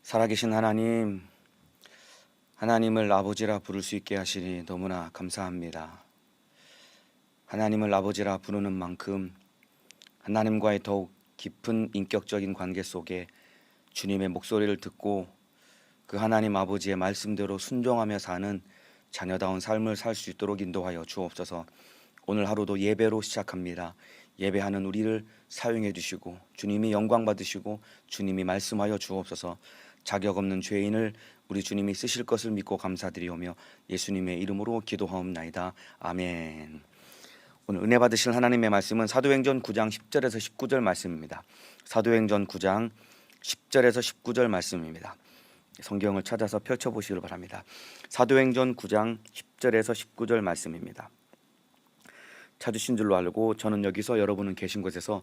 살아계신 하나님, 하나님을 아버지라 부를 수 있게 하시니 너무나 감사합니다. 하나님을 아버지라 부르는 만큼 하나님과의 더욱 깊은 인격적인 관계 속에 주님의 목소리를 듣고 그 하나님 아버지의 말씀대로 순종하며 사는 자녀다운 삶을 살 수 있도록 인도하여 주옵소서. 오늘 하루도 예배로 시작합니다. 예배하는 우리를 사용해 주시고 주님이 영광 받으시고 주님이 말씀하여 주옵소서. 자격 없는 죄인을 우리 주님이 쓰실 것을 믿고 감사드리오며 예수님의 이름으로 기도하옵나이다. 아멘. 오늘 은혜 받으실 하나님의 말씀은 사도행전 9장 10절에서 19절 말씀입니다. 사도행전 9장 10절에서 19절 말씀입니다. 성경을 찾아서 펼쳐보시길 바랍니다. 사도행전 9장 10절에서 19절 말씀입니다. 찾으신 줄로 알고 저는 여기서 여러분은 계신 곳에서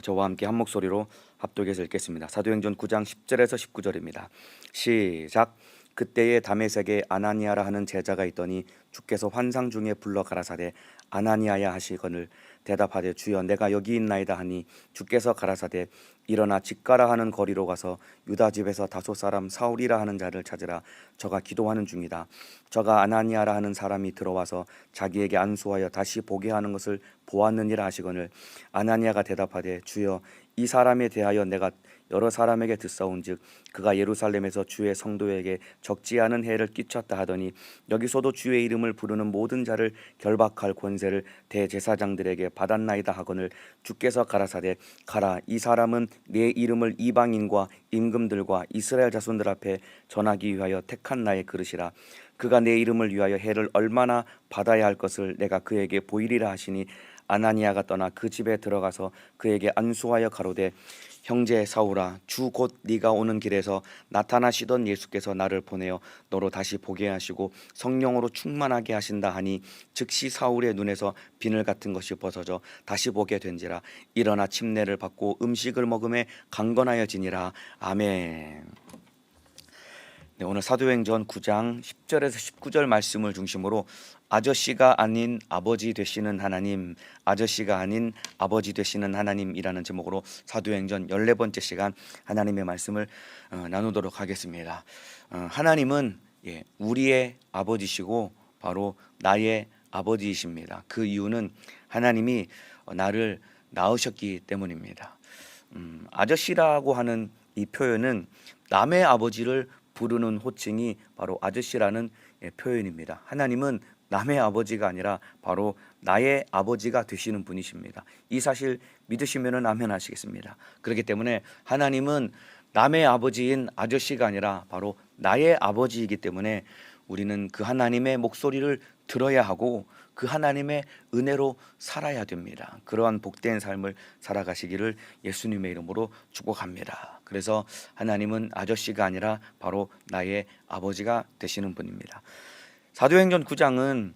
저와 함께 한 목소리로 합독해서 읽겠습니다. 사도행전 9장 10절에서 19절입니다. 시작. 그때에 다메섹에 아나니아라 하는 제자가 있더니 주께서 환상 중에 불러 가라사대 아나니아야 하시거늘 대답하되 주여 내가 여기 있나이다 하니 주께서 가라사대 일어나 집가라 하는 거리로 가서 유다 집에서 다소 사람 사울이라 하는 자를 찾으라. 저가 기도하는 중이다. 저가 아나니아라 하는 사람이 들어와서 자기에게 안수하여 다시 보게 하는 것을 보았느니라 하시거늘 아나니아가 대답하되 주여 이 사람에 대하여 내가 여러 사람에게 듣사온즉 그가 예루살렘에서 주의 성도에게 적지 않은 해를 끼쳤다 하더니 여기서도 주의 이름을 부르는 모든 자를 결박할 권세를 대제사장들에게 받았나이다 하거늘 주께서 가라사대 가라. 이 사람은 내 이름을 이방인과 임금들과 이스라엘 자손들 앞에 전하기 위하여 택한 나의 그릇이라. 그가 내 이름을 위하여 해를 얼마나 받아야 할 것을 내가 그에게 보이리라 하시니 아나니아가 떠나 그 집에 들어가서 그에게 안수하여 가로되 형제 사울아 주 곧 네가 오는 길에서 나타나시던 예수께서 나를 보내어 너로 다시 보게 하시고 성령으로 충만하게 하신다 하니 즉시 사울의 눈에서 비늘 같은 것이 벗어져 다시 보게 된지라. 일어나 침례를 받고 음식을 먹음에 강건하여지니라. 아멘. 네, 오늘 사도행전 9장 10절에서 19절 말씀을 중심으로 아저씨가 아닌 아버지 되시는 하나님, 아저씨가 아닌 아버지 되시는 하나님이라는 제목으로 사도행전 14번째 시간 하나님의 말씀을 나누도록 하겠습니다. 하나님은 우리의 아버지시고 바로 나의 아버지이십니다. 그 이유는 하나님이 나를 낳으셨기 때문입니다. 아저씨라고 하는 이 표현은 남의 아버지를 부르는 호칭이 바로 아저씨라는 표현입니다. 하나님은 남의 아버지가 아니라 바로 나의 아버지가 되시는 분이십니다. 이 사실 믿으시면 아멘 하시겠습니다. 그렇기 때문에 하나님은 남의 아버지인 아저씨가 아니라 바로 나의 아버지이기 때문에 우리는 그 하나님의 목소리를 들어야 하고 그 하나님의 은혜로 살아야 됩니다. 그러한 복된 삶을 살아가시기를 예수님의 이름으로 축복합니다. 그래서 하나님은 아저씨가 아니라 바로 나의 아버지가 되시는 분입니다. 사도행전 9장은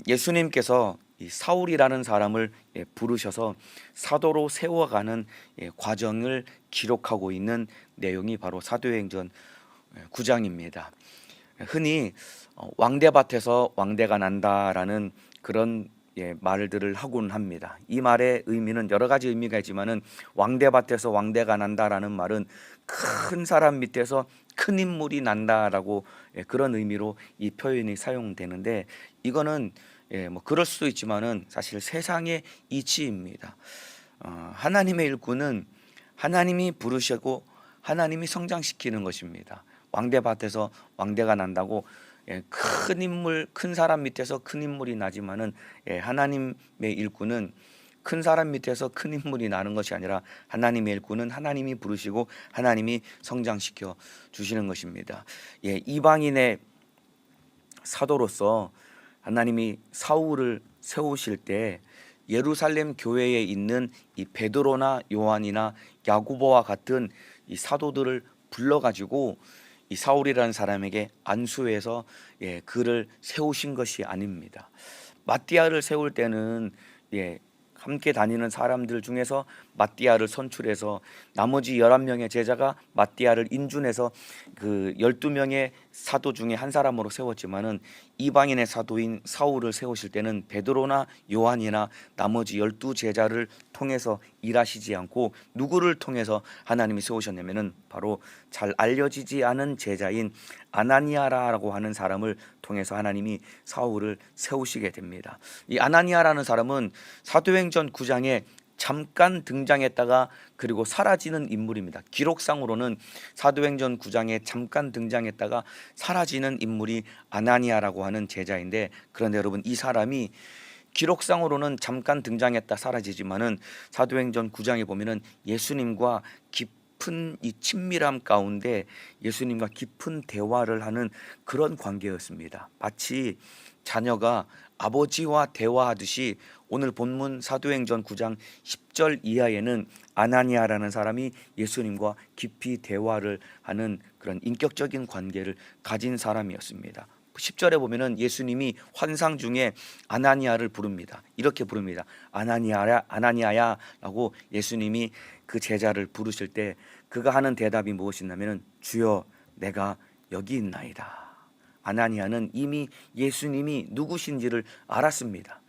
예수님께서 이 사울이라는 사람을 부르셔서 사도로 세워가는 과정을 기록하고 있는 내용이 바로 사도행전 9장입니다. 흔히 왕대밭에서 왕대가 난다라는 그런 말들을 하곤 합니다. 이 말의 의미는 여러 가지 의미가 있지만은 왕대밭에서 왕대가 난다라는 말은 큰 사람 밑에서 큰 인물이 난다라고 그런 의미로 이 표현이 사용되는데 이거는 뭐 그럴 수도 있지만은 사실 세상의 이치입니다. 하나님의 일꾼은 하나님이 부르시고 하나님이 성장시키는 것입니다. 왕대밭에서 왕대가 난다고 큰 인물, 큰 사람 밑에서 큰 인물이 나지만은 하나님의 일꾼은 큰 사람 밑에서 큰 인물이 나는 것이 아니라 하나님의 일꾼은 하나님이 부르시고 하나님이 성장시켜 주시는 것입니다. 이방인의 사도로서 하나님이 사울을 세우실 때 예루살렘 교회에 있는 이 베드로나 요한이나 야고보와 같은 이 사도들을 불러가지고 이 사울이라는 사람에게 안수해서 그를 세우신 것이 아닙니다. 마띠아를 세울 때는 함께 다니는 사람들 중에서 마띠아를 선출해서 나머지 11명의 제자가 마띠아를 인준해서 그 12명의 사도 중에 한 사람으로 세웠지만은 이방인의 사도인 사울을 세우실 때는 베드로나 요한이나 나머지 12제자를 통해서 일하시지 않고 누구를 통해서 하나님이 세우셨냐면은 바로 잘 알려지지 않은 제자인 아나니아라고 하는 사람을 통해서 하나님이 사울을 세우시게 됩니다. 이 아나니아라는 사람은 사도행전 9장에 잠깐 등장했다가 그리고 사라지는 인물입니다. 기록상으로는 사도행전 9장에 잠깐 등장했다가 사라지는 인물이 아나니아라고 하는 제자인데, 그런데 여러분, 이 사람이 기록상으로는 잠깐 등장했다 사라지지만은 사도행전 9장에 보면은 예수님과 깊은 이 친밀함 가운데 예수님과 깊은 대화를 하는 그런 관계였습니다. 마치 자녀가 아버지와 대화하듯이 오늘 본문 사도행전 9장 10절 이하에는 아나니아라는 사람이 예수님과 깊이 대화를 하는 그런 인격적인 관계를 가진 사람이었습니다. 10절에 보면은 예수님이 환상 중에 아나니아를 부릅니다. 이렇게 부릅니다. 아나니아야, 아나니아야 라고 예수님이 그 제자를 부르실 때 그가 하는 대답이 무엇이냐면은 주여 내가 여기 있나이다. 아나니아는 이미 예수님이 누구신지를 알았습니다.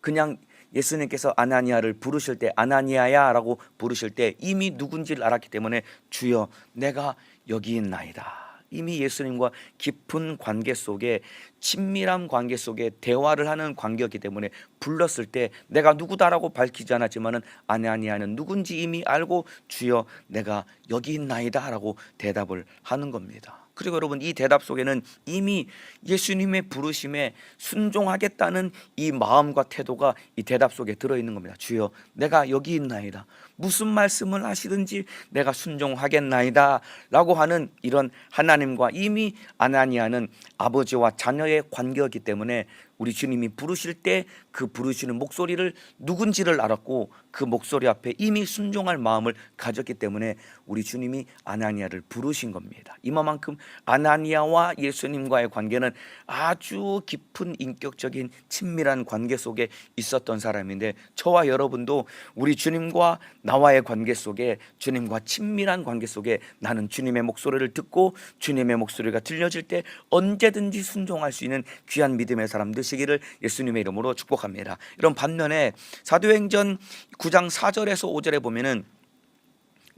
그냥 예수님께서 아나니아를 부르실 때 아나니아야 라고 부르실 때 이미 누군지를 알았기 때문에 주여 내가 여기 있나이다. 이미 예수님과 깊은 관계 속에, 친밀한 관계 속에 대화를 하는 관계였기 때문에 불렀을 때 내가 누구다라고 밝히지 않았지만은 아나니아는 누군지 이미 알고 주여 내가 여기 있나이다 라고 대답을 하는 겁니다. 그리고 여러분, 이 대답 속에는 이미 예수님의 부르심에 순종하겠다는 이 마음과 태도가 이 대답 속에 들어있는 겁니다. 주여 내가 여기 있나이다. 무슨 말씀을 하시든지 내가 순종하겠나이다 라고 하는 이런 하나님과 이미 아나니아는 아버지와 자녀의 관계였기 때문에 우리 주님이 부르실 때 그 부르시는 목소리를 누군지를 알았고 그 목소리 앞에 이미 순종할 마음을 가졌기 때문에 우리 주님이 아나니아를 부르신 겁니다. 이만큼 아나니아와 예수님과의 관계는 아주 깊은 인격적인 친밀한 관계 속에 있었던 사람인데, 저와 여러분도 우리 주님과 나와의 관계 속에, 주님과 친밀한 관계 속에 나는 주님의 목소리를 듣고 주님의 목소리가 들려질 때 언제든지 순종할 수 있는 귀한 믿음의 사람 되시기를 예수님의 이름으로 축복합니다. 이런 반면에 사도행전 9장 4절에서 5절에 보면은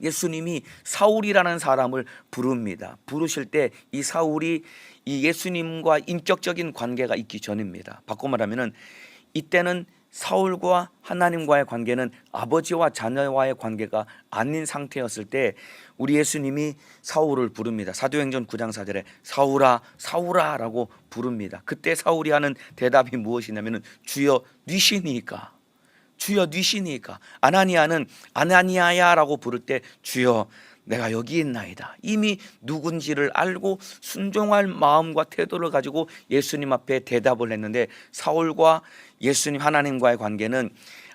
예수님이 사울이라는 사람을 부릅니다. 부르실 때 이 사울이 이 예수님과 인격적인 관계가 있기 전입니다. 바꿔 말하면은 이때는 사울과 하나님과의 관계는 아버지와 자녀와의 관계가 아닌 상태였을 때 우리 예수님이 사울을 부릅니다. 사도행전 9장 4절에 사울아 사울아 라고 부릅니다. 그때 사울이 하는 대답이 무엇이냐면 주여 뉘시니까, 주여 뉘시니까. 아나니아는 아나니아야 라고 부를 때 주여 내가 여기 있나이다. 이미 누군지를 알고 순종할 마음과 태도를 가지고 예수님 앞에 대답을 했는데, 사울과 예수님 하나님과의 관계는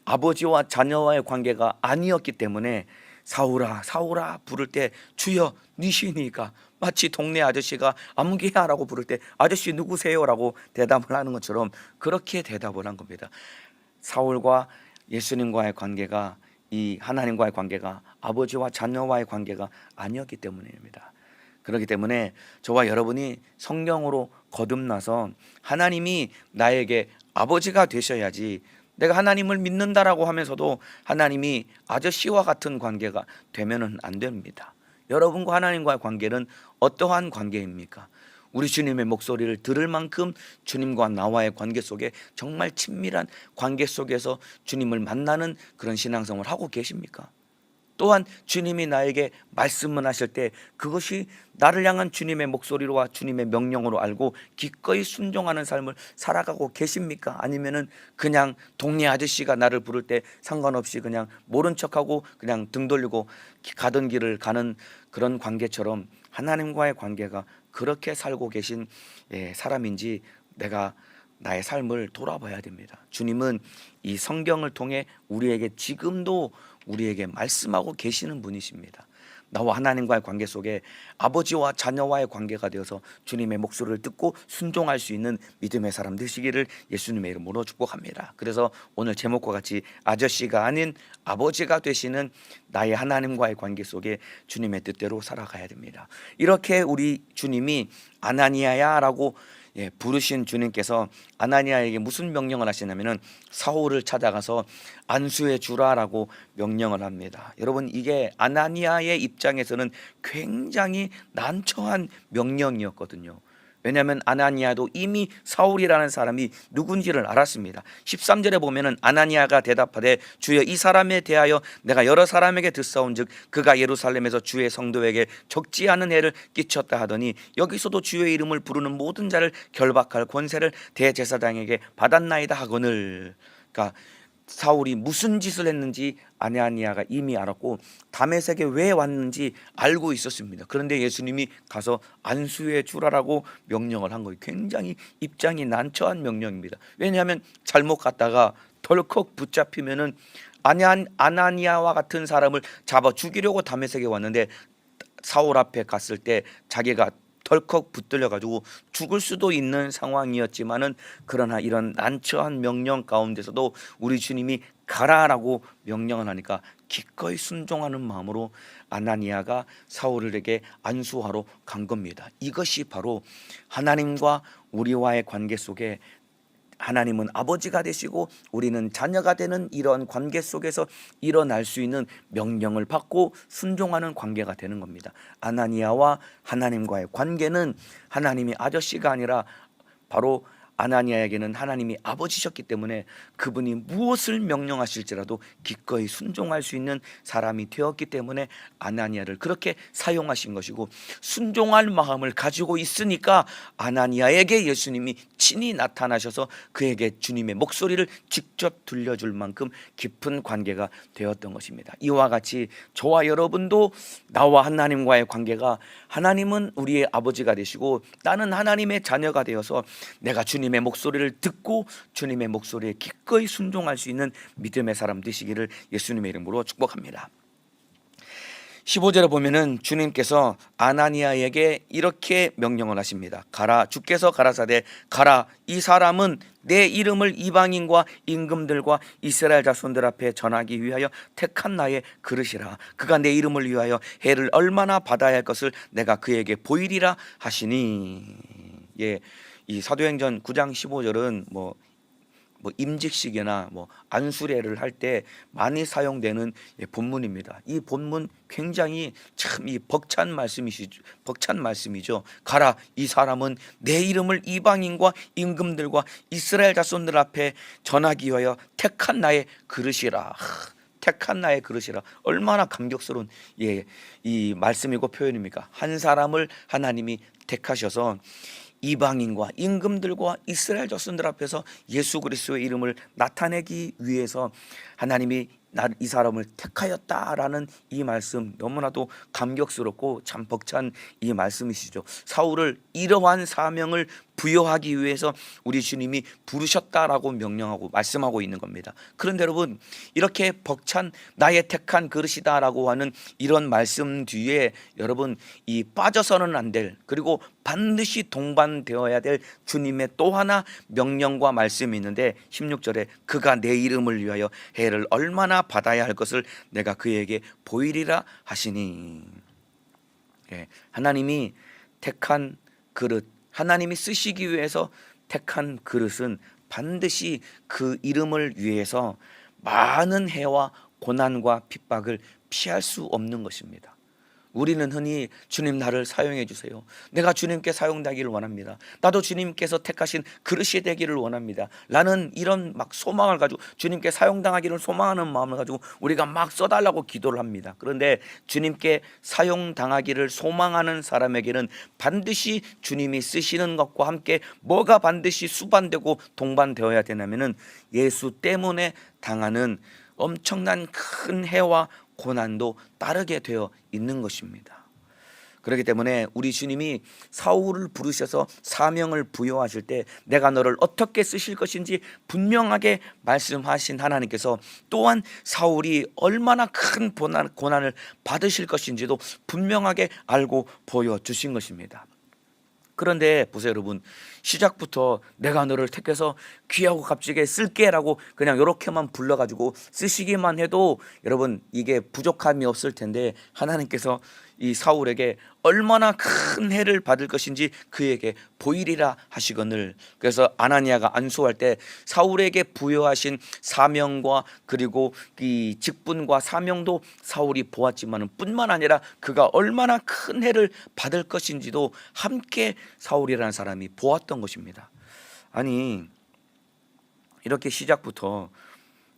아버지와 자녀와의 관계가 아니었기 때문에 사울아 사울아 부를 때 주여 뉘시니까, 마치 동네 아저씨가 아무개야 라고 부를 때 아저씨 누구세요 라고 대답을 하는 것처럼 그렇게 대답을 한 겁니다. 사울과 예수님과의 관계가, 이 하나님과의 관계가 아버지와 자녀와의 관계가 아니었기 때문입니다. 그렇기 때문에 저와 여러분이 성령으로 거듭나서 하나님이 나에게 아버지가 되셔야지, 내가 하나님을 믿는다라고 하면서도 하나님이 아저씨와 같은 관계가 되면은 안 됩니다. 여러분과 하나님과의 관계는 어떠한 관계입니까? 우리 주님의 목소리를 들을 만큼 주님과 나와의 관계 속에 정말 친밀한 관계 속에서 주님을 만나는 그런 신앙생활을 하고 계십니까? 또한 주님이 나에게 말씀을 하실 때 그것이 나를 향한 주님의 목소리와 주님의 명령으로 알고 기꺼이 순종하는 삶을 살아가고 계십니까? 아니면은 그냥 동네 아저씨가 나를 부를 때 상관없이 그냥 모른 척하고 그냥 등 돌리고 가던 길을 가는 그런 관계처럼 하나님과의 관계가 그렇게 살고 계신 사람인지 내가 나의 삶을 돌아봐야 됩니다. 주님은 이 성경을 통해 우리에게 지금도 우리에게 말씀하고 계시는 분이십니다. 나와 하나님과의 관계 속에 아버지와 자녀와의 관계가 되어서 주님의 목소리를 듣고 순종할 수 있는 믿음의 사람 되시기를 예수님의 이름으로 축복합니다. 그래서 오늘 제목과 같이 아저씨가 아닌 아버지가 되시는 나의 하나님과의 관계 속에 주님의 뜻대로 살아가야 됩니다. 이렇게 우리 주님이 아나니아야 라고 부르신 주님께서 아나니아에게 무슨 명령을 하시냐면은 사울을 찾아가서 안수해 주라라고 명령을 합니다. 여러분, 이게 아나니아의 입장에서는 굉장히 난처한 명령이었거든요. 왜냐하면 아나니아도 이미 사울이라는 사람이 누군지를 알았습니다. 13절에 보면은 아나니아가 대답하되 주여 이 사람에 대하여 내가 여러 사람에게 듣사온즉 그가 예루살렘에서 주의 성도에게 적지 않은 해를 끼쳤다 하더니 여기서도 주의 이름을 부르는 모든 자를 결박할 권세를 대제사장에게 받았나이다 하거늘. 그러니까 사울이 무슨 짓을 했는지 아나니아가 이미 알았고 다메섹에 왜 왔는지 알고 있었습니다. 그런데 예수님이 가서 안수해 주라라고 명령을 한 거예요. 굉장히 입장이 난처한 명령입니다. 왜냐하면 잘못 갔다가 덜컥 붙잡히면은 아나니아와 같은 사람을 잡아 죽이려고 다메섹에 왔는데 사울 앞에 갔을 때 자기가 덜컥 붙들려 가지고 죽을 수도 있는 상황이었지만은 그러나 이런 난처한 명령 가운데서도 우리 주님이 가라라고 명령을 하니까 기꺼이 순종하는 마음으로 아나니아가 사울에게 안수하러 간 겁니다. 이것이 바로 하나님과 우리와의 관계 속에 하나님은 아버지가 되시고 우리는 자녀가 되는 이런 관계 속에서 일어날 수 있는 명령을 받고 순종하는 관계가 되는 겁니다. 아나니아와 하나님과의 관계는 하나님이 아저씨가 아니라 바로 아나니아에게는 하나님이 아버지셨기 때문에 그분이 무엇을 명령하실지라도 기꺼이 순종할 수 있는 사람이 되었기 때문에 아나니아를 그렇게 사용하신 것이고, 순종할 마음을 가지고 있으니까 아나니아에게 예수님이 친히 나타나셔서 그에게 주님의 목소리를 직접 들려줄 만큼 깊은 관계가 되었던 것입니다. 이와 같이 저와 여러분도 나와 하나님과의 관계가, 하나님은 우리의 아버지가 되시고 나는 하나님의 자녀가 되어서 내가 주님의 목소리를 듣고 주님의 목소리에 기꺼이 순종할 수 있는 믿음의 사람 되시기를 예수님의 이름으로 축복합니다. 15절에 보면은 주님께서 아나니아에게 이렇게 명령을 하십니다. 가라, 주께서 가라사대 가라, 이 사람은 내 이름을 이방인과 임금들과 이스라엘 자손들 앞에 전하기 위하여 택한 나의 그릇이라. 그가 내 이름을 위하여 해를 얼마나 받아야 할 것을 내가 그에게 보이리라 하시니. 이 사도행전 9장 15절은 뭐 임직식이나 안수례를 할 때 많이 사용되는 본문입니다. 이 본문 굉장히 참 벅찬 말씀이죠. 가라, 이 사람은 내 이름을 이방인과 임금들과 이스라엘 자손들 앞에 전하기 위하여 택한 나의 그릇이라. 택한 나의 그릇이라. 얼마나 감격스러운 이 말씀이고 표현입니까? 한 사람을 하나님이 택하셔서 이방인과 임금들과 이스라엘 자손들 앞에서 예수 그리스도의 이름을 나타내기 위해서 하나님이 이 사람을 택하였다라는 이 말씀, 너무나도 감격스럽고 참 벅찬 이 말씀이시죠. 사울을 이러한 사명을 부여하기 위해서 우리 주님이 부르셨다라고 명령하고 말씀하고 있는 겁니다. 그런데 여러분, 이렇게 벅찬 나의 택한 그릇이다라고 하는 이런 말씀 뒤에 여러분, 이 빠져서는 안 될, 그리고 반드시 동반되어야 될 주님의 또 하나 명령과 말씀이 있는데 16절에 그가 내 이름을 위하여 해를 얼마나 받아야 할 것을 내가 그에게 보이리라 하시니. 하나님이 택한 그릇, 하나님이 쓰시기 위해서 택한 그릇은 반드시 그 이름을 위해서 많은 해와 고난과 핍박을 피할 수 없는 것입니다. 우리는 흔히 주님 나를 사용해 주세요, 내가 주님께 사용되기를 원합니다, 나도 주님께서 택하신 그릇이 되기를 원합니다 라는 이런 소망을 가지고, 주님께 사용당하기를 소망하는 마음을 가지고 우리가 써달라고 기도를 합니다. 그런데 주님께 사용당하기를 소망하는 사람에게는 반드시 주님이 쓰시는 것과 함께 뭐가 반드시 수반되고 동반되어야 되냐면은 예수 때문에 당하는 엄청난 큰 해와 고난도 따르게 되어 있는 것입니다. 그렇기 때문에 우리 주님이 사울을 부르셔서 사명을 부여하실 때 내가 너를 어떻게 쓰실 것인지 분명하게 말씀하신 하나님께서 또한 사울이 얼마나 큰 고난을 받으실 것인지도 분명하게 알고 보여주신 것입니다. 그런데 보세요 여러분, 시작부터 내가 너를 택해서 귀하고 값지게 쓸게라고 그냥 이렇게만 불러가지고 쓰시기만 해도 여러분 이게 부족함이 없을 텐데 하나님께서 이 사울에게 얼마나 큰 해를 받을 것인지 그에게 보이리라 하시거늘. 그래서 아나니아가 안수할 때 사울에게 부여하신 사명과 그리고 이 직분과 사명도 사울이 보았지만 뿐만 아니라 그가 얼마나 큰 해를 받을 것인지도 함께 사울이라는 사람이 보았던 것입니다. 아니 이렇게 시작부터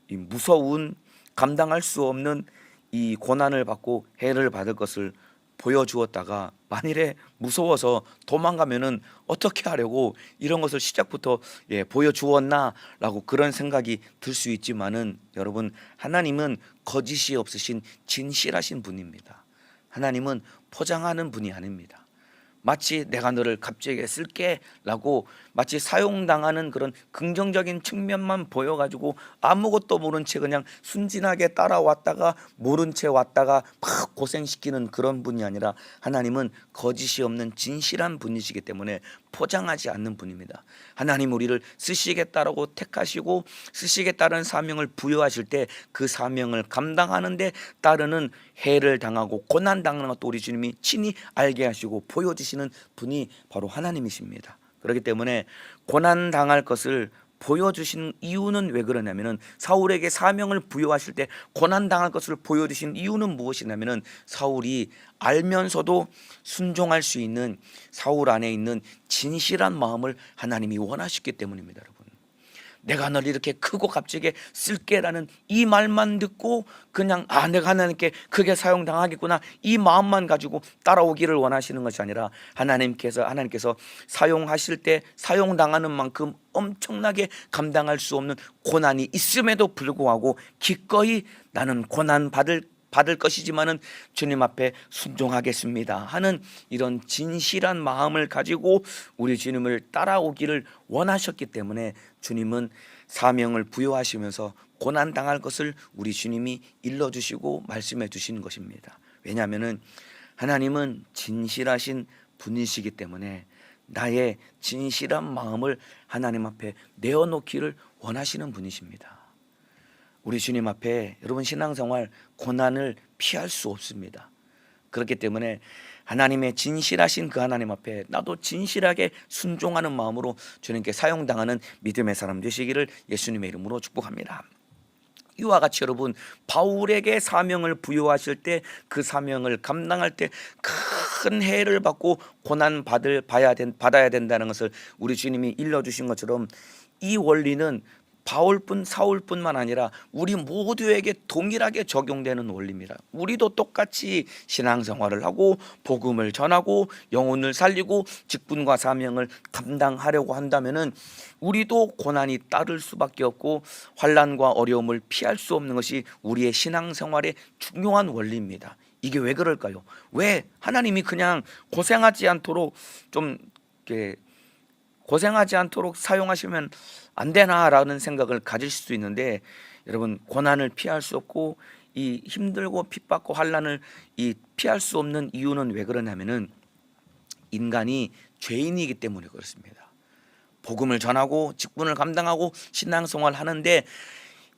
이 무서운 감당할 수 없는 이 고난을 받고 해를 받을 것을 보여주었다가 만일에 무서워서 도망가면은 어떻게 하려고 이런 것을 시작부터 보여주었나라고 그런 생각이 들 수 있지만은 여러분, 하나님은 거짓이 없으신 진실하신 분입니다. 하나님은 포장하는 분이 아닙니다. 마치 내가 너를 값지게 쓸게 라고 마치 사용당하는 그런 긍정적인 측면만 보여가지고 아무것도 모른 채 그냥 순진하게 따라왔다가 모른 채 왔다가 막 고생시키는 그런 분이 아니라 하나님은 거짓이 없는 진실한 분이시기 때문에 포장하지 않는 분입니다. 하나님 우리를 쓰시겠다라고 택하시고 쓰시겠다는 사명을 부여하실 때 그 사명을 감당하는 데 따르는 해를 당하고 고난 당하는 것도 우리 주님이 친히 알게 하시고 보여주시는 분이 바로 하나님이십니다. 그렇기 때문에 고난 당할 것을 보여주신 이유는 왜 그러냐면은 사울에게 사명을 부여하실 때 고난 당할 것을 보여주신 이유는 무엇이냐면은 사울이 알면서도 순종할 수 있는 사울 안에 있는 진실한 마음을 하나님이 원하셨기 때문입니다. 여러분, 내가 널 이렇게 크고 값지게 쓸게라는 이 말만 듣고 그냥 내가 하나님께 크게 사용당하겠구나 이 마음만 가지고 따라오기를 원하시는 것이 아니라 하나님께서 사용하실 때 사용당하는 만큼 엄청나게 감당할 수 없는 고난이 있음에도 불구하고 기꺼이 나는 고난 받을 것이지만은 주님 앞에 순종하겠습니다 하는 이런 진실한 마음을 가지고 우리 주님을 따라오기를 원하셨기 때문에 주님은 사명을 부여하시면서 고난 당할 것을 우리 주님이 일러주시고 말씀해 주시는 것입니다. 왜냐하면은 하나님은 진실하신 분이시기 때문에 나의 진실한 마음을 하나님 앞에 내어놓기를 원하시는 분이십니다. 우리 주님 앞에 여러분 신앙생활 고난을 피할 수 없습니다. 그렇기 때문에 하나님의 진실하신 그 하나님 앞에 나도 진실하게 순종하는 마음으로 주님께 사용당하는 믿음의 사람 되시기를 예수님의 이름으로 축복합니다. 이와 같이 여러분, 바울에게 사명을 부여하실 때 그 사명을 감당할 때 큰 해를 받고 고난 받아야 된다는 것을 우리 주님이 일러주신 것처럼 이 원리는 사울뿐만 아니라 우리 모두에게 동일하게 적용되는 원리입니다. 우리도 똑같이 신앙생활을 하고 복음을 전하고 영혼을 살리고 직분과 사명을 감당하려고 한다면은 우리도 고난이 따를 수밖에 없고 환난과 어려움을 피할 수 없는 것이 우리의 신앙생활의 중요한 원리입니다. 이게 왜 그럴까요? 왜 하나님이 그냥 고생하지 않도록 사용하시면 안 되나라는 생각을 가질 수 있는데, 여러분, 고난을 피할 수 없고 이 힘들고 핍받고 환난을 피할 수 없는 이유는 왜 그러냐면은 인간이 죄인이기 때문에 그렇습니다. 복음을 전하고 직분을 감당하고 신앙생활을 하는데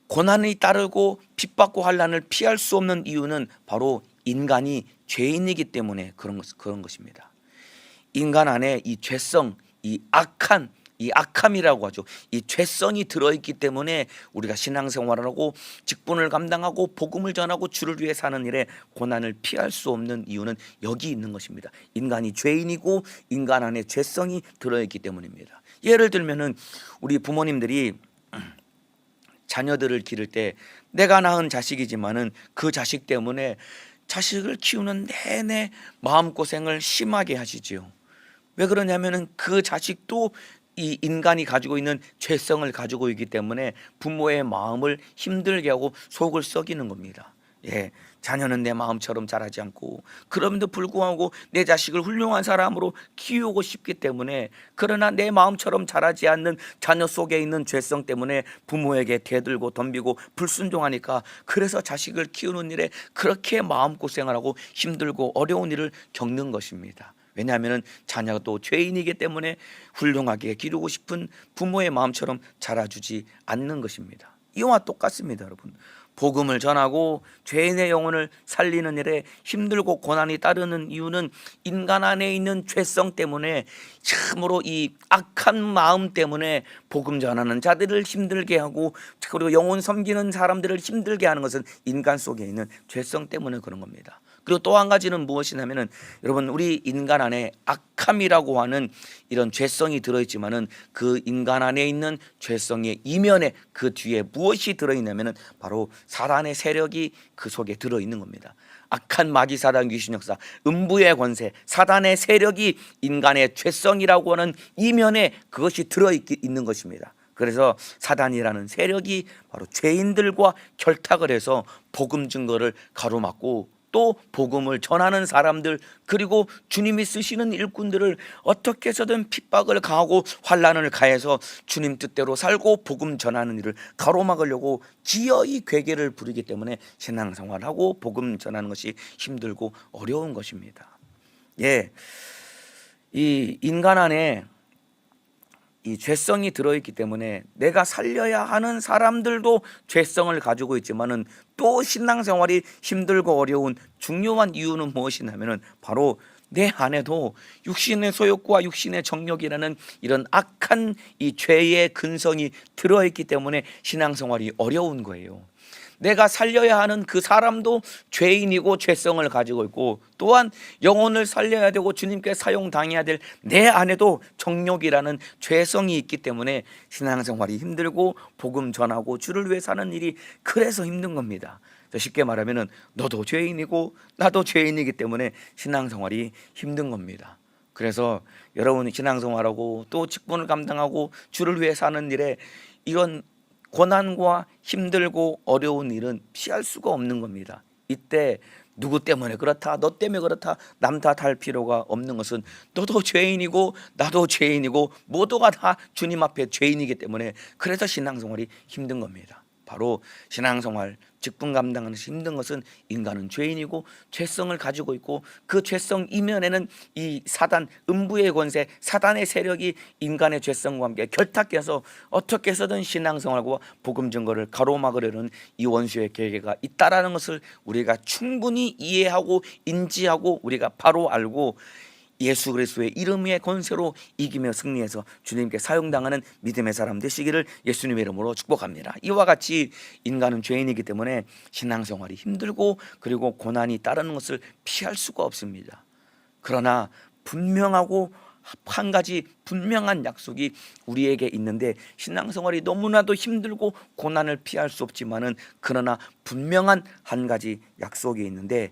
고난이 따르고 핍받고 환난을 피할 수 없는 이유는 바로 인간이 죄인이기 때문에 그런 것입니다. 인간 안에 이 죄성, 이 악함이라고 하죠. 이 죄성이 들어있기 때문에 우리가 신앙생활을 하고 직분을 감당하고 복음을 전하고 주를 위해 사는 일에 고난을 피할 수 없는 이유는 여기 있는 것입니다. 인간이 죄인이고 인간 안에 죄성이 들어있기 때문입니다. 예를 들면은 우리 부모님들이 자녀들을 기를 때 내가 낳은 자식이지만은 그 자식 때문에 자식을 키우는 내내 마음고생을 심하게 하시지요. 왜 그러냐면은 그 자식도 이 인간이 가지고 있는 죄성을 가지고 있기 때문에 부모의 마음을 힘들게 하고 속을 썩이는 겁니다. 자녀는 내 마음처럼 자라지 않고, 그럼에도 불구하고 내 자식을 훌륭한 사람으로 키우고 싶기 때문에, 그러나 내 마음처럼 자라지 않는 자녀 속에 있는 죄성 때문에 부모에게 대들고 덤비고 불순종하니까, 그래서 자식을 키우는 일에 그렇게 마음고생을 하고 힘들고 어려운 일을 겪는 것입니다. 왜냐하면 자녀도 죄인이기 때문에 훌륭하게 기르고 싶은 부모의 마음처럼 자라주지 않는 것입니다. 이와 똑같습니다, 여러분. 복음을 전하고 죄인의 영혼을 살리는 일에 힘들고 고난이 따르는 이유는 인간 안에 있는 죄성 때문에, 참으로 이 악한 마음 때문에 복음 전하는 자들을 힘들게 하고, 그리고 영혼 섬기는 사람들을 힘들게 하는 것은 인간 속에 있는 죄성 때문에 그런 겁니다. 그리고 또 한 가지는 무엇이냐면은, 여러분, 우리 인간 안에 악함이라고 하는 이런 죄성이 들어있지만은, 그 인간 안에 있는 죄성의 이면에 그 뒤에 무엇이 들어있냐면은 바로 사단의 세력이 그 속에 들어있는 겁니다. 악한 마귀 사단 귀신 역사, 음부의 권세, 사단의 세력이 인간의 죄성이라고 하는 이면에 그것이 들어있는 것입니다. 그래서 사단이라는 세력이 바로 죄인들과 결탁을 해서 복음 증거를 가로막고, 또 복음을 전하는 사람들, 그리고 주님이 쓰시는 일꾼들을 어떻게 해서든 핍박을 가하고 환난을 가해서 주님 뜻대로 살고 복음 전하는 일을 가로막으려고 기어이 괴계를 부리기 때문에 신앙생활하고 복음 전하는 것이 힘들고 어려운 것입니다. 이 인간 안에 이 죄성이 들어있기 때문에 내가 살려야 하는 사람들도 죄성을 가지고 있지만은, 또 신앙생활이 힘들고 어려운 중요한 이유는 무엇이냐면은 바로 내 안에도 육신의 소욕과 육신의 정욕이라는 이런 악한 이 죄의 근성이 들어있기 때문에 신앙생활이 어려운 거예요. 내가 살려야 하는 그 사람도 죄인이고 죄성을 가지고 있고, 또한 영혼을 살려야 되고 주님께 사용당해야 될 내 안에도 정욕이라는 죄성이 있기 때문에 신앙생활이 힘들고 복음 전하고 주를 위해 사는 일이 그래서 힘든 겁니다. 쉽게 말하면 너도 죄인이고 나도 죄인이기 때문에 신앙생활이 힘든 겁니다. 그래서 여러분이 신앙생활하고 또 직분을 감당하고 주를 위해 사는 일에 이런 고난과 힘들고 어려운 일은 피할 수가 없는 겁니다. 이때 누구 때문에 그렇다, 너 때문에 그렇다, 남 탓할 필요가 없는 것은 너도 죄인이고 나도 죄인이고 모두가 다 주님 앞에 죄인이기 때문에, 그래서 신앙생활이 힘든 겁니다. 바로 신앙생활, 직분 감당하는 힘든 것은 인간은 죄인이고 죄성을 가지고 있고, 그 죄성 이면에는 이 사단, 음부의 권세, 사단의 세력이 인간의 죄성과 함께 결탁해서 어떻게 해서든 신앙생활과 복음 증거를 가로막으려는 이 원수의 계획가 있다라는 것을 우리가 충분히 이해하고 인지하고 우리가 바로 알고, 예수 그리스도의 이름의 권세로 이기며 승리해서 주님께 사용당하는 믿음의 사람 되시기를 예수님의 이름으로 축복합니다. 이와 같이 인간은 죄인이기 때문에 신앙생활이 힘들고 그리고 고난이 따르는 것을 피할 수가 없습니다. 그러나 분명하고 한 가지 분명한 약속이 우리에게 있는데, 신앙생활이 너무나도 힘들고 고난을 피할 수 없지만은, 그러나 분명한 한 가지 약속이 있는데,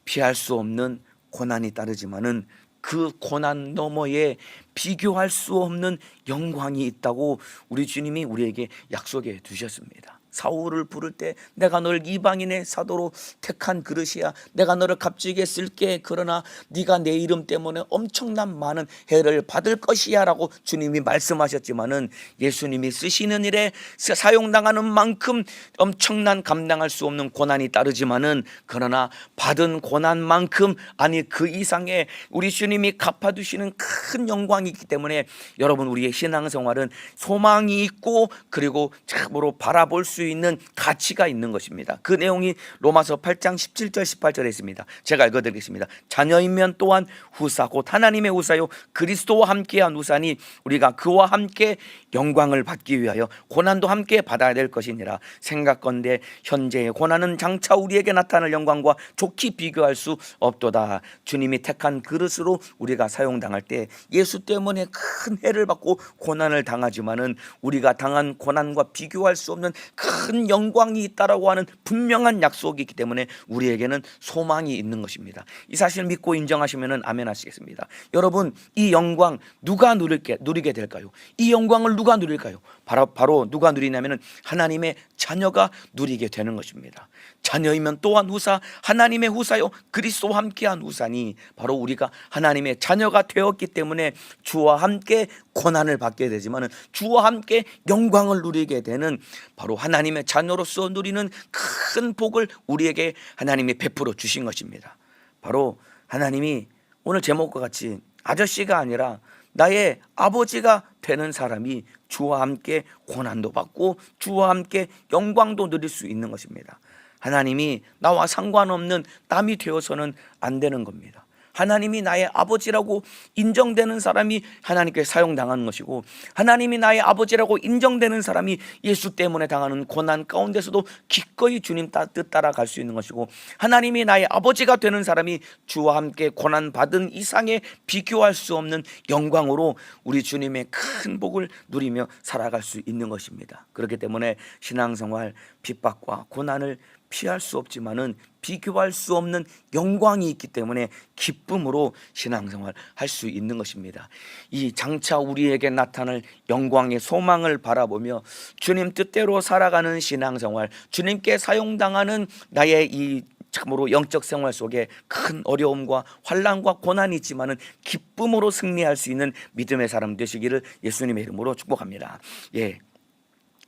피할 수 없는 고난이 따르지만은 그 고난 너머에 비교할 수 없는 영광이 있다고 우리 주님이 우리에게 약속해 두셨습니다. 사울을 부를 때 내가 널 이방인의 사도로 택한 그릇이야, 내가 너를 값지게 쓸게, 그러나 네가 내 이름 때문에 엄청난 많은 해를 받을 것이야 라고 주님이 말씀하셨지만은, 예수님이 쓰시는 일에 사용당하는 만큼 엄청난 감당할 수 없는 고난이 따르지만은, 그러나 받은 고난만큼, 아니 그 이상의 우리 주님이 갚아두시는 큰 영광이 있기 때문에, 여러분, 우리의 신앙생활은 소망이 있고 그리고 참으로 바라볼 수 있는 가치가 있는 것입니다. 그 내용이 로마서 8장 17절 18절에 있습니다. 제가 읽어드리겠습니다. 자녀이면 또한 후사 곧 하나님의 후사요 그리스도와 함께한 후사니, 우리가 그와 함께 영광을 받기 위하여 고난도 함께 받아야 될 것이니라. 생각건대 현재의 고난은 장차 우리에게 나타날 영광과 좋게 비교할 수 없도다. 주님이 택한 그릇으로 우리가 사용당할 때 예수 때문에 큰 해를 받고 고난을 당하지만은, 우리가 당한 고난과 비교할 수 없는 큰 영광이 있다라고 하는 분명한 약속이 있기 때문에 우리에게는 소망이 있는 것입니다. 이 사실을 믿고 인정하시면 아멘 하시겠습니다. 여러분, 이 영광 누가 누리게 될까요? 이 영광을 누가 누릴까요? 바로 누가 누리냐면 하나님의 자녀가 누리게 되는 것입니다. 자녀이면 또한 후사, 하나님의 후사요 그리스도와 함께한 후사니, 바로 우리가 하나님의 자녀가 되었기 때문에 주와 함께 고난을 받게 되지만 주와 함께 영광을 누리게 되는, 바로 하나님의 자녀로서 누리는 큰 복을 우리에게 하나님이 베풀어 주신 것입니다. 바로 하나님이 오늘 제목과 같이 아저씨가 아니라 나의 아버지가 되는 사람이 주와 함께 고난도 받고 주와 함께 영광도 누릴 수 있는 것입니다. 하나님이 나와 상관없는 남이 되어서는 안 되는 겁니다. 하나님이 나의 아버지라고 인정되는 사람이 하나님께 사용당하는 것이고, 하나님이 나의 아버지라고 인정되는 사람이 예수 때문에 당하는 고난 가운데서도 기꺼이 주님 뜻 따라 갈 수 있는 것이고, 하나님이 나의 아버지가 되는 사람이 주와 함께 고난 받은 이상의 비교할 수 없는 영광으로 우리 주님의 큰 복을 누리며 살아갈 수 있는 것입니다. 그렇기 때문에 신앙생활 핍박과 고난을 피할 수 없지만은 비교할 수 없는 영광이 있기 때문에 기쁨으로 신앙생활 할 수 있는 것입니다. 이 장차 우리에게 나타날 영광의 소망을 바라보며 주님 뜻대로 살아가는 신앙생활, 주님께 사용당하는 나의 이 참으로 영적 생활 속에 큰 어려움과 환난과 고난이 있지만은 기쁨으로 승리할 수 있는 믿음의 사람 되시기를 예수님의 이름으로 축복합니다.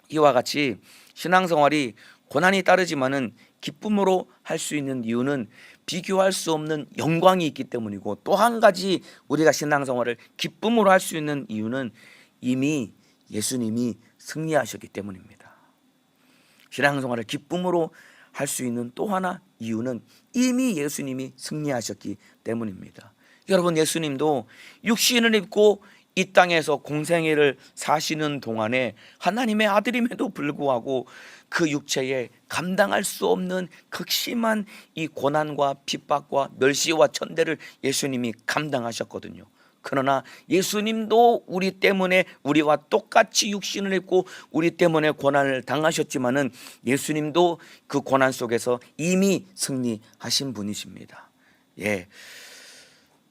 이와 같이 신앙생활이 고난이 따르지만은 기쁨으로 할 수 있는 이유는 비교할 수 없는 영광이 있기 때문이고, 또 한 가지 우리가 신앙생활을 기쁨으로 할 수 있는 이유는 이미 예수님이 승리하셨기 때문입니다. 신앙생활을 기쁨으로 할 수 있는 또 하나 이유는 이미 예수님이 승리하셨기 때문입니다. 여러분, 예수님도 육신을 입고 이 땅에서 공생애를 사시는 동안에 하나님의 아들임에도 불구하고 그 육체에 감당할 수 없는 극심한 이 고난과 핍박과 멸시와 천대를 예수님이 감당하셨거든요. 그러나 예수님도 우리 때문에, 우리와 똑같이 육신을 입고 우리 때문에 고난을 당하셨지만은 예수님도 그 고난 속에서 이미 승리하신 분이십니다.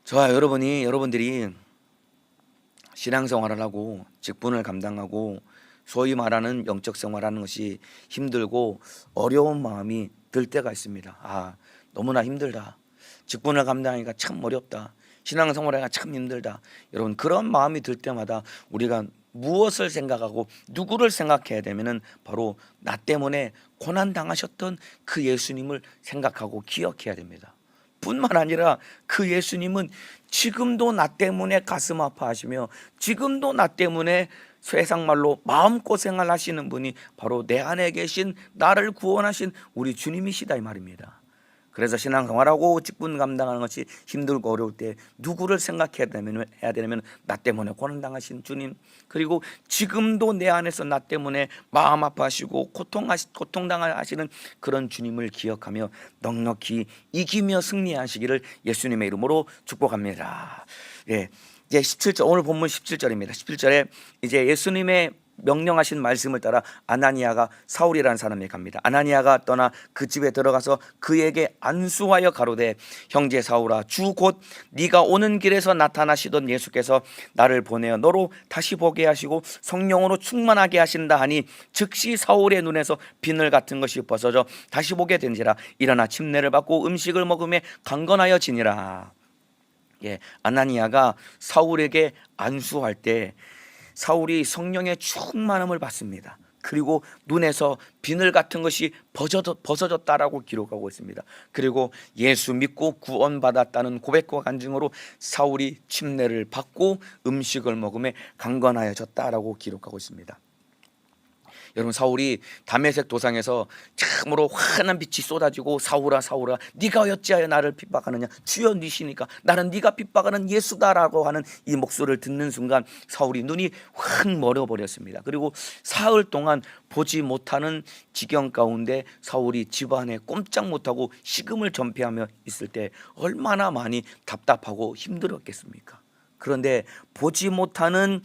저와 여러분들이 신앙생활을 하고 직분을 감당하고 소위 말하는 영적 생활하는 것이 힘들고 어려운 마음이 들 때가 있습니다. 너무나 힘들다. 직분을 감당하기가 참 어렵다. 신앙생활하기가 참 힘들다. 여러분, 그런 마음이 들 때마다 우리가 무엇을 생각하고 누구를 생각해야 되면은 바로 나 때문에 고난 당하셨던 그 예수님을 생각하고 기억해야 됩니다. 뿐만 아니라 그 예수님은 지금도 나 때문에 가슴 아파하시며 지금도 나 때문에 세상 말로 마음고생을 하시는 분이 바로 내 안에 계신 나를 구원하신 우리 주님이시다 이 말입니다. 그래서 신앙생활하고 직분 감당하는 것이 힘들고 어려울 때 누구를 생각해야 되냐면 나 때문에 고난당하신 주님, 그리고 지금도 내 안에서 나 때문에 마음 아파하시고 고통당하시는 그런 주님을 기억하며 넉넉히 이기며 승리하시기를 예수님의 이름으로 축복합니다. 이제 17절, 오늘 본문 17절입니다. 17절에 이제 예수님의 명령하신 말씀을 따라 아나니아가 사울이라는 사람에게 갑니다. 아나니아가 떠나 그 집에 들어가서 그에게 안수하여 가로되, 형제 사울아, 주 곧 네가 오는 길에서 나타나시던 예수께서 나를 보내어 너로 다시 보게 하시고 성령으로 충만하게 하신다 하니 즉시 사울의 눈에서 비늘 같은 것이 벗어져 다시 보게 된지라. 일어나 침례를 받고 음식을 먹음에 강건하여 지니라. 아나니아가 사울에게 안수할 때 사울이 성령의 충만함을 받습니다. 그리고 눈에서 비늘 같은 것이 벗어졌다라고 기록하고 있습니다. 그리고 예수 믿고 구원받았다는 고백과 간증으로 사울이 침례를 받고 음식을 먹음에 강건하여졌다라고 기록하고 있습니다. 여러분, 사울이 다메섹 도상에서 참으로 환한 빛이 쏟아지고 사울아 사울아 네가 어찌하여 나를 핍박하느냐, 주여 네시니까 나는 네가 핍박하는 예수다라고 하는 이 목소리를 듣는 순간 사울이 눈이 확 멀어버렸습니다. 그리고 사흘 동안 보지 못하는 지경 가운데 사울이 집안에 꼼짝 못하고 식음을 전폐하며 있을 때 얼마나 많이 답답하고 힘들었겠습니까? 그런데 보지 못하는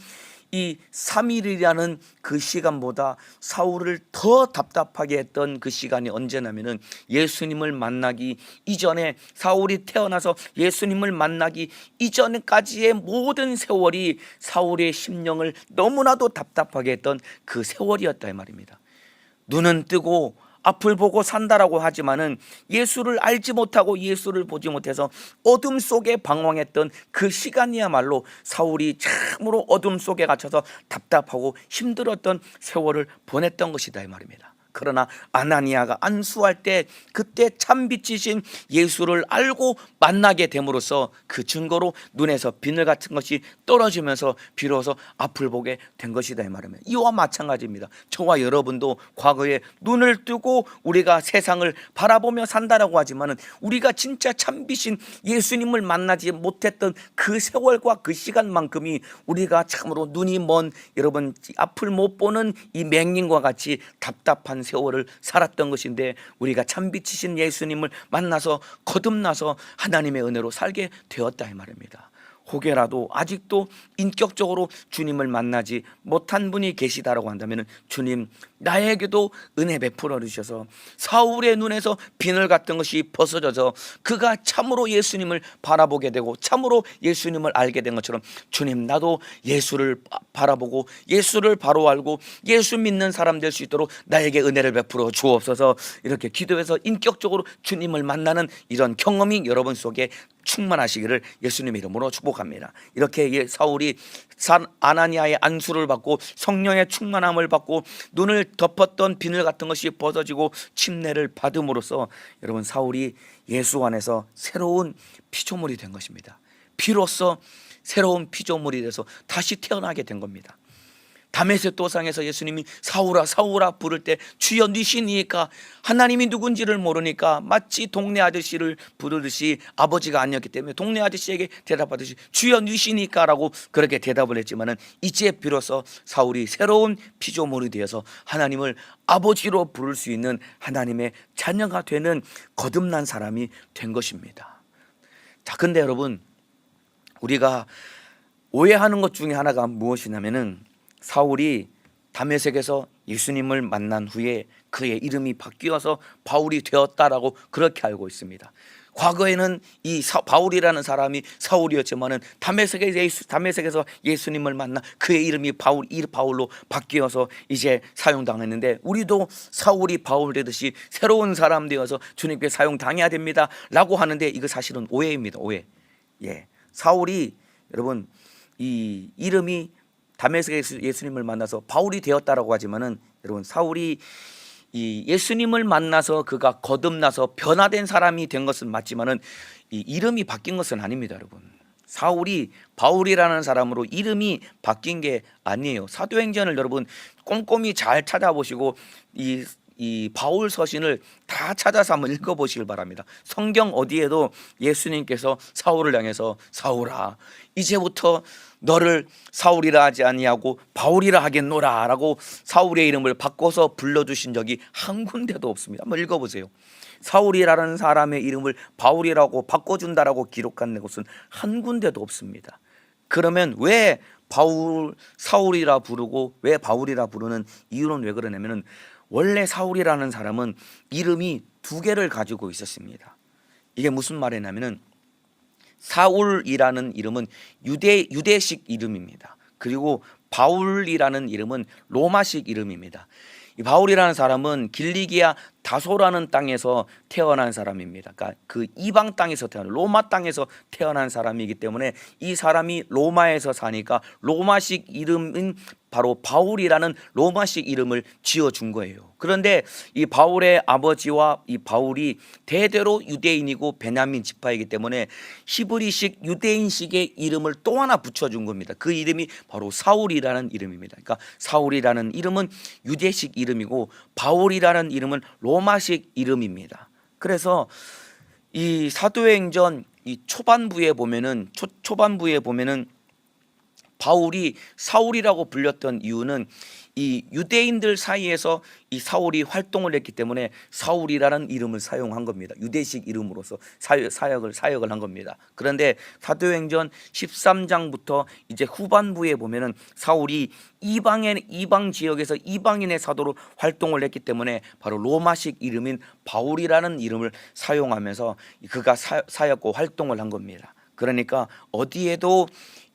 이 3일이라는 그 시간보다 사울을 더 답답하게 했던 그 시간이 언제냐면은 예수님을 만나기 이전에, 사울이 태어나서 예수님을 만나기 이전까지의 모든 세월이 사울의 심령을 너무나도 답답하게 했던 그 세월이었다 이 말입니다. 눈은 뜨고 앞을 보고 산다라고 하지만은 예수를 알지 못하고 예수를 보지 못해서 어둠 속에 방황했던 그 시간이야말로 사울이 참으로 어둠 속에 갇혀서 답답하고 힘들었던 세월을 보냈던 것이다 이 말입니다. 그러나 아나니아가 안수할 때 그때 참 빛이신 예수를 알고 만나게 됨으로써 그 증거로 눈에서 비늘 같은 것이 떨어지면서 비로소 앞을 보게 된 것이다 이 말입니다. 이와 마찬가지입니다. 저와 여러분도 과거에 눈을 뜨고 우리가 세상을 바라보며 산다라고 하지만은 우리가 진짜 참 빛인 예수님을 만나지 못했던 그 세월과 그 시간만큼이 우리가 참으로 눈이 먼 여러분 앞을 못 보는 이 맹인과 같이 답답한 세월을 살았던 것인데 우리가 참 빛이신 예수님을 만나서 거듭나서 하나님의 은혜로 살게 되었다 이 말입니다. 혹여라도 아직도 인격적으로 주님을 만나지 못한 분이 계시다라고 한다면 주님 나에게도 은혜 베풀어 주셔서 사울의 눈에서 비늘 같은 것이 벗어져서 그가 참으로 예수님을 바라보게 되고 참으로 예수님을 알게 된 것처럼 주님 나도 예수를 바라보고 예수를 바로 알고 예수 믿는 사람 될 수 있도록 나에게 은혜를 베풀어 주옵소서. 이렇게 기도해서 인격적으로 주님을 만나는 이런 경험이 여러분 속에 충만하시기를 예수님의 이름으로 축복합니다. 이렇게 사울이 아나니아의 안수를 받고 성령의 충만함을 받고 눈을 덮었던 비늘 같은 것이 벗어지고 침례를 받음으로써 여러분 사울이 예수 안에서 새로운 피조물이 된 것입니다. 비로소 새로운 피조물이 돼서 다시 태어나게 된 겁니다. 다메섹 도상에서 예수님이 사울아 사울아 부를 때 주여 니시니까 하나님이 누군지를 모르니까 마치 동네 아저씨를 부르듯이 아버지가 아니었기 때문에 동네 아저씨에게 대답하듯이 주여 니시니까 라고 그렇게 대답을 했지만은 이제 비로소 사울이 새로운 피조물이 되어서 하나님을 아버지로 부를 수 있는 하나님의 자녀가 되는 거듭난 사람이 된 것입니다. 자, 근데 여러분 우리가 오해하는 것 중에 하나가 무엇이냐면은 사울이 다메섹에서 예수님을 만난 후에 그의 이름이 바뀌어서 바울이 되었다라고 그렇게 알고 있습니다. 과거에는 이 바울이라는 사람이 사울이었지만은 다메섹에서 예수님을 만나 그의 이름이 바울로 바뀌어서 이제 사용당했는데 우리도 사울이 바울 되듯이 새로운 사람 되어서 주님께 사용당해야 됩니다라고 하는데 이거 사실은 오해입니다. 오해. 예, 사울이 여러분 이 이름이 다메섹에서 예수님을 만나서 바울이 되었다라고 하지만은 여러분 사울이 이 예수님을 만나서 그가 거듭나서 변화된 사람이 된 것은 맞지만은 이 이름이 바뀐 것은 아닙니다, 여러분. 사울이 바울이라는 사람으로 이름이 바뀐 게 아니에요. 사도행전을 여러분 꼼꼼히 잘 찾아보시고 이 바울 서신을 다 찾아서 한번 읽어보시길 바랍니다. 성경 어디에도 예수님께서 사울을 향해서 사울아 이제부터 너를 사울이라 하지 아니하고 바울이라 하겠노라 라고 사울의 이름을 바꿔서 불러주신 적이 한 군데도 없습니다. 한번 읽어보세요. 사울이라는 사람의 이름을 바울이라고 바꿔준다라고 기록한 것은 한 군데도 없습니다. 그러면 왜 사울이라 부르고 왜 바울이라 부르는 이유는 왜 그러냐면은 원래 사울이라는 사람은 이름이 두 개를 가지고 있었습니다. 이게 무슨 말이냐면은 사울이라는 이름은 유대식 이름입니다. 그리고 바울이라는 이름은 로마식 이름입니다. 이 바울이라는 사람은 길리기아 다소라는 땅에서 태어난 사람입니다. 그러니까 그 이방 땅에서 태어난 로마 땅에서 태어난 사람이기 때문에 이 사람이 로마에서 사니까 로마식 이름인 바로 바울이라는 로마식 이름을 지어준 거예요. 그런데 이 바울의 아버지와 이 바울이 대대로 유대인이고 베냐민 지파이기 때문에 히브리식 유대인식의 이름을 또 하나 붙여준 겁니다. 그 이름이 바로 사울이라는 이름입니다. 그러니까 사울이라는 이름은 유대식 이름이고 바울이라는 이름은 로마식 이름입니다. 그래서 이 사도행전 이 초반부에 보면은 바울이 사울이라고 불렸던 이유는 이 유대인들 사이에서 이 사울이 활동을 했기 때문에 사울이라는 이름을 사용한 겁니다. 유대식 이름으로서 사역을 한 겁니다. 그런데 사도행전 13장부터 이제 후반부에 보면은 사울이 이방 지역에서 이방인의 사도로 활동을 했기 때문에 바로 로마식 이름인 바울이라는 이름을 사용하면서 그가 사역과 활동을 한 겁니다. 그러니까 어디에도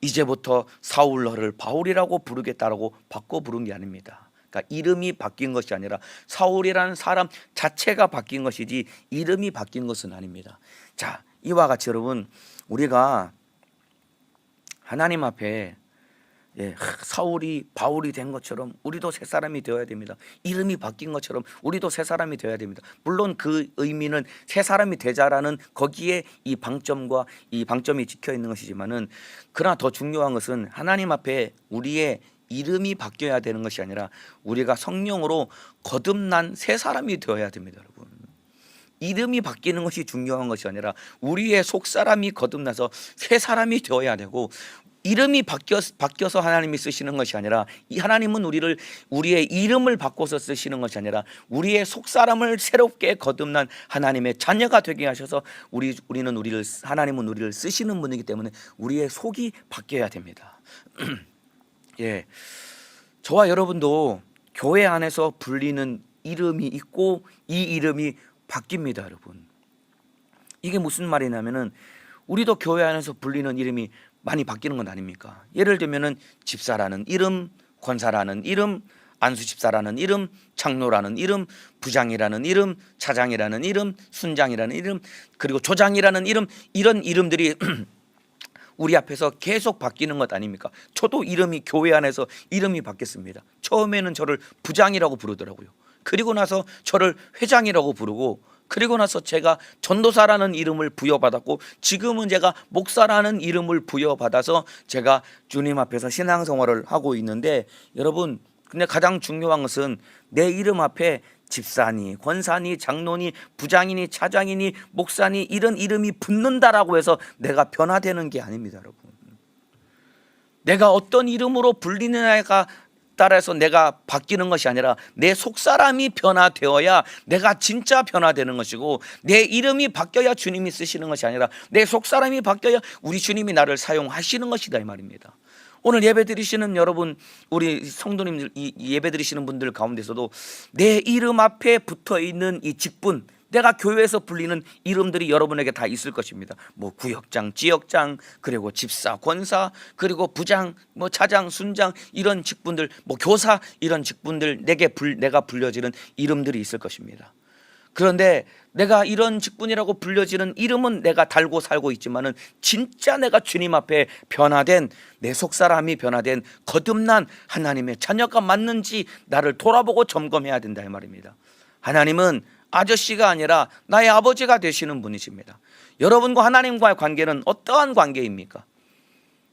이제부터 사울 너를 바울이라고 부르겠다라고 바꿔 부른 게 아닙니다. 그러니까 이름이 바뀐 것이 아니라 사울이라는 사람 자체가 바뀐 것이지 이름이 바뀐 것은 아닙니다. 자, 이와 같이 여러분 우리가 하나님 앞에 사울이 바울이 된 것처럼 우리도 새 사람이 되어야 됩니다. 이름이 바뀐 것처럼 우리도 새 사람이 되어야 됩니다. 물론 그 의미는 새 사람이 되자라는 거기에 이 방점과 이 방점이 찍혀 있는 것이지만은 그러나 더 중요한 것은 하나님 앞에 우리의 이름이 바뀌어야 되는 것이 아니라 우리가 성령으로 거듭난 새 사람이 되어야 됩니다, 여러분. 이름이 바뀌는 것이 중요한 것이 아니라 우리의 속사람이 거듭나서 새 사람이 되어야 되고, 이름이 바뀌어서 하나님이 쓰시는 것이 아니라 하나님은 우리의 이름을 바꿔서 쓰시는 것이 아니라 우리의 속사람을 새롭게 거듭난 하나님의 자녀가 되게 하셔서 하나님은 우리를 쓰시는 분이기 때문에 우리의 속이 바뀌어야 됩니다. 예, 저와 여러분도 교회 안에서 불리는 이름이 있고 이 이름이 바뀝니다, 여러분. 이게 무슨 말이냐면은 우리도 교회 안에서 불리는 이름이 많이 바뀌는 건 아닙니까? 예를 들면은 집사라는 이름, 권사라는 이름, 안수집사라는 이름, 장로라는 이름, 부장이라는 이름, 차장이라는 이름, 순장이라는 이름, 그리고 조장이라는 이름, 이런 이름들이 우리 앞에서 계속 바뀌는 것 아닙니까? 저도 교회 안에서 이름이 바뀌었습니다. 처음에는 저를 부장이라고 부르더라고요. 그리고 나서 저를 회장이라고 부르고, 그리고 나서 제가 전도사라는 이름을 부여받았고, 지금은 제가 목사라는 이름을 부여받아서 제가 주님 앞에서 신앙생활을 하고 있는데, 여러분 근데 가장 중요한 것은 내 이름 앞에 집사니, 권사니, 장로니, 부장이니, 차장이니, 목사니 이런 이름이 붙는다라고 해서 내가 변화되는 게 아닙니다, 여러분. 내가 어떤 이름으로 불리느냐가 따라서 내가 바뀌는 것이 아니라 내 속사람이 변화되어야 내가 진짜 변화되는 것이고, 내 이름이 바뀌어야 주님이 쓰시는 것이 아니라 내 속사람이 바뀌어야 우리 주님이 나를 사용하시는 것이다, 이 말입니다. 오늘 예배 드리시는 여러분, 우리 성도님들, 이 예배 드리시는 분들 가운데서도 내 이름 앞에 붙어 있는 이 직분, 내가 교회에서 불리는 이름들이 여러분에게 다 있을 것입니다. 뭐 구역장, 지역장, 그리고 집사, 권사, 그리고 부장, 뭐 차장, 순장 이런 직분들, 뭐 교사 이런 직분들 내가 불려지는 이름들이 있을 것입니다. 그런데 내가 이런 직분이라고 불려지는 이름은 내가 달고 살고 있지만은 진짜 내가 주님 앞에 변화된, 내 속사람이 변화된 거듭난 하나님의 자녀가 맞는지 나를 돌아보고 점검해야 된다, 이 말입니다. 하나님은 아저씨가 아니라 나의 아버지가 되시는 분이십니다. 여러분과 하나님과의 관계는 어떠한 관계입니까?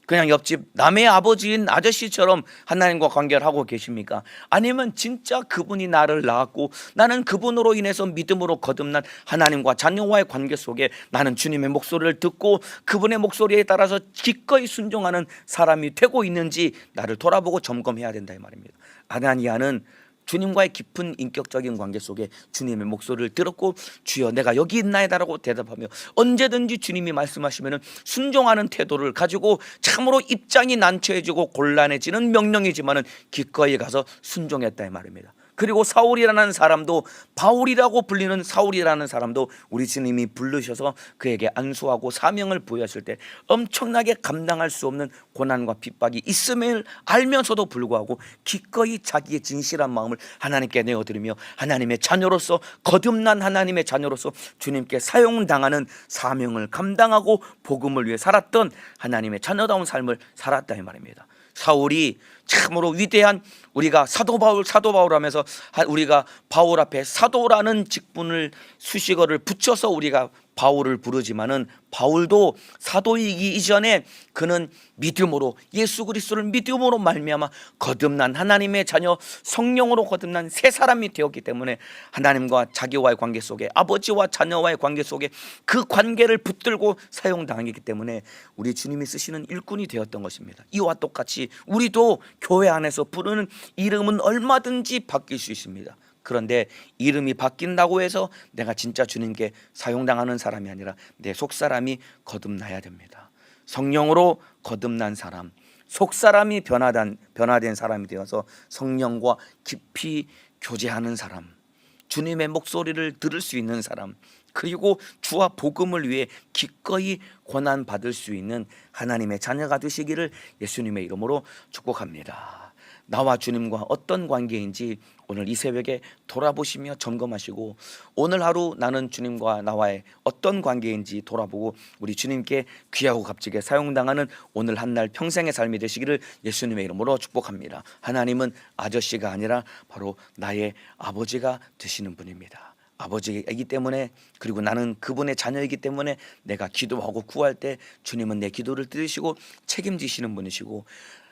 그냥 옆집 남의 아버지인 아저씨처럼 하나님과 관계를 하고 계십니까? 아니면 진짜 그분이 나를 낳았고 나는 그분으로 인해서 믿음으로 거듭난 하나님과 자녀와의 관계 속에 나는 주님의 목소리를 듣고 그분의 목소리에 따라서 기꺼이 순종하는 사람이 되고 있는지 나를 돌아보고 점검해야 된다, 이 말입니다. 아나니아는 주님과의 깊은 인격적인 관계 속에 주님의 목소리를 들었고, 주여 내가 여기 있나이다라고 대답하며 언제든지 주님이 말씀하시면 순종하는 태도를 가지고, 참으로 입장이 난처해지고 곤란해지는 명령이지만은 기꺼이 가서 순종했다, 이 말입니다. 그리고 사울이라는 사람도, 바울이라고 불리는 사울이라는 사람도 우리 주님이 부르셔서 그에게 안수하고 사명을 부여하실 때 엄청나게 감당할 수 없는 고난과 핍박이 있음을 알면서도 불구하고 기꺼이 자기의 진실한 마음을 하나님께 내어드리며 하나님의 자녀로서, 거듭난 하나님의 자녀로서 주님께 사용당하는 사명을 감당하고 복음을 위해 살았던 하나님의 자녀다운 삶을 살았다, 이 말입니다. 사울이 참으로 위대한, 우리가 사도 바울 하면서 우리가 바울 앞에 사도라는 직분을 수식어를 붙여서 우리가 바울을 부르지만은, 바울도 사도이기 이전에 그는 믿음으로, 예수 그리스도를 믿음으로 말미암아 거듭난 하나님의 자녀, 성령으로 거듭난 새 사람이 되었기 때문에 하나님과 자기와의 관계 속에, 아버지와 자녀와의 관계 속에 그 관계를 붙들고 사용당하기 때문에 우리 주님이 쓰시는 일꾼이 되었던 것입니다. 이와 똑같이 우리도 교회 안에서 부르는 이름은 얼마든지 바뀔 수 있습니다. 그런데 이름이 바뀐다고 해서 내가 진짜 주님께 사용당하는 사람이 아니라 내 속사람이 거듭나야 됩니다. 성령으로 거듭난 사람, 속사람이 변화된 사람이 되어서 성령과 깊이 교제하는 사람, 주님의 목소리를 들을 수 있는 사람, 그리고 주와 복음을 위해 기꺼이 고난받을 수 있는 하나님의 자녀가 되시기를 예수님의 이름으로 축복합니다. 나와 주님과 어떤 관계인지 오늘 이 새벽에 돌아보시며 점검하시고, 오늘 하루 나는 주님과 나와의 어떤 관계인지 돌아보고 우리 주님께 귀하고 값지게 사용당하는 오늘 한날 평생의 삶이 되시기를 예수님의 이름으로 축복합니다. 하나님은 아저씨가 아니라 바로 나의 아버지가 되시는 분입니다. 아버지이기 때문에, 그리고 나는 그분의 자녀이기 때문에 내가 기도하고 구할 때 주님은 내 기도를 들으시고 책임지시는 분이시고,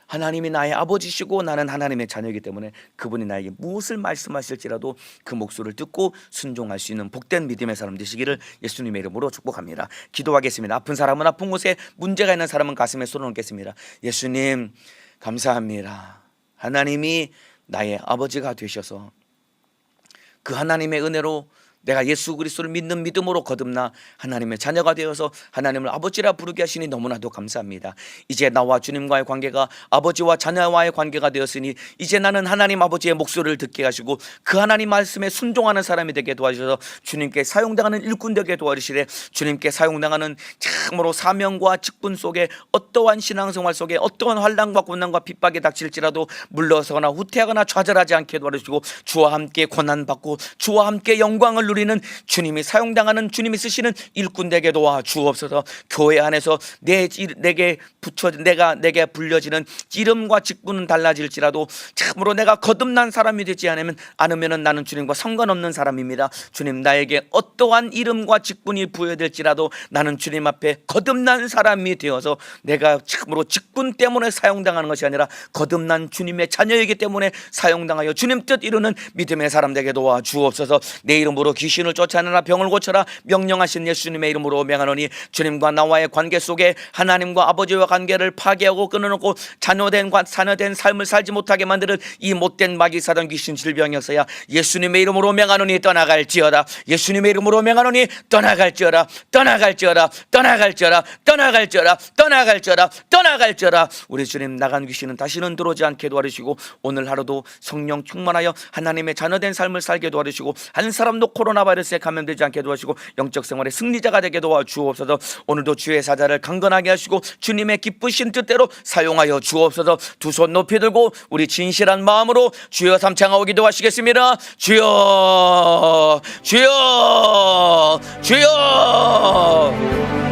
하나님이 나의 아버지시고 나는 하나님의 자녀이기 때문에 그분이 나에게 무엇을 말씀하실지라도 그 목소리를 듣고 순종할 수 있는 복된 믿음의 사람 되시기를 예수님의 이름으로 축복합니다. 기도하겠습니다. 아픈 사람은 아픈 곳에, 문제가 있는 사람은 가슴에 손을 얹겠습니다. 예수님 감사합니다. 하나님이 나의 아버지가 되셔서 그 하나님의 은혜로 내가 예수 그리스도를 믿는 믿음으로 거듭나 하나님의 자녀가 되어서 하나님을 아버지라 부르게 하시니 너무나도 감사합니다. 이제 나와 주님과의 관계가 아버지와 자녀와의 관계가 되었으니 이제 나는 하나님 아버지의 목소리를 듣게 하시고 그 하나님 말씀에 순종하는 사람이 되게 도와주셔서 주님께 사용당하는 일꾼 되게 도와주시되, 주님께 사용당하는 참으로 사명과 직분 속에 어떠한 신앙생활 속에 어떠한 환난과 고난과 핍박이 닥칠지라도 물러서거나 후퇴하거나 좌절하지 않게 도와주시고, 주와 함께 고난받고 주와 함께 영광을 누리는 주님이 사용당하는, 주님이 쓰시는 일꾼 되게 도와 주옵소서. 교회 안에서 내게 불려지는 이름과 직분은 달라질지라도 참으로 내가 거듭난 사람이 되지 않으면 나는 주님과 상관없는 사람입니다. 주님, 나에게 어떠한 이름과 직분이 부여될지라도 나는 주님 앞에 거듭난 사람이 되어서 내가 참으로 직분 때문에 사용당하는 것이 아니라 거듭난 주님의 자녀이기 때문에 사용당하여 주님 뜻 이루는 믿음의 사람 되게 도와 주옵소서. 내 이름으로 귀신을 쫓아내라, 병을 고쳐라 명령하신 예수님의 이름으로 명하노니, 주님과 나와의 관계 속에 하나님과 아버지와 관계를 파괴하고 끊어놓고 자녀된 삶을 살지 못하게 만드는 이 못된 마귀 사단 귀신 질병 역사야 예수님의 이름으로 명하노니 떠나갈지어다. 예수님의 이름으로 명하노니 떠나갈지어다. 떠나갈지어다. 떠나갈지어다. 떠나갈지어다. 떠나갈지어다. 떠나갈지어다. 우리 주님, 나간 귀신은 다시는 들어오지 않게 도와주시고, 오늘 하루도 성령 충만하여 하나님의 자녀된 삶을 살게 도와주시고, 한 사람도 코로나 바이러스에 감염되지 않게 도와주시고 영적 생활의 승리자가 되게 도와주옵소서. 오늘도 주의 사자를 강건하게 하시고 주님의 기쁘신 뜻대로 사용하여 주옵소서. 두 손 높이 들고 우리 진실한 마음으로 주여 삼창하고 기도하시겠습니다. 주여, 주여, 주여.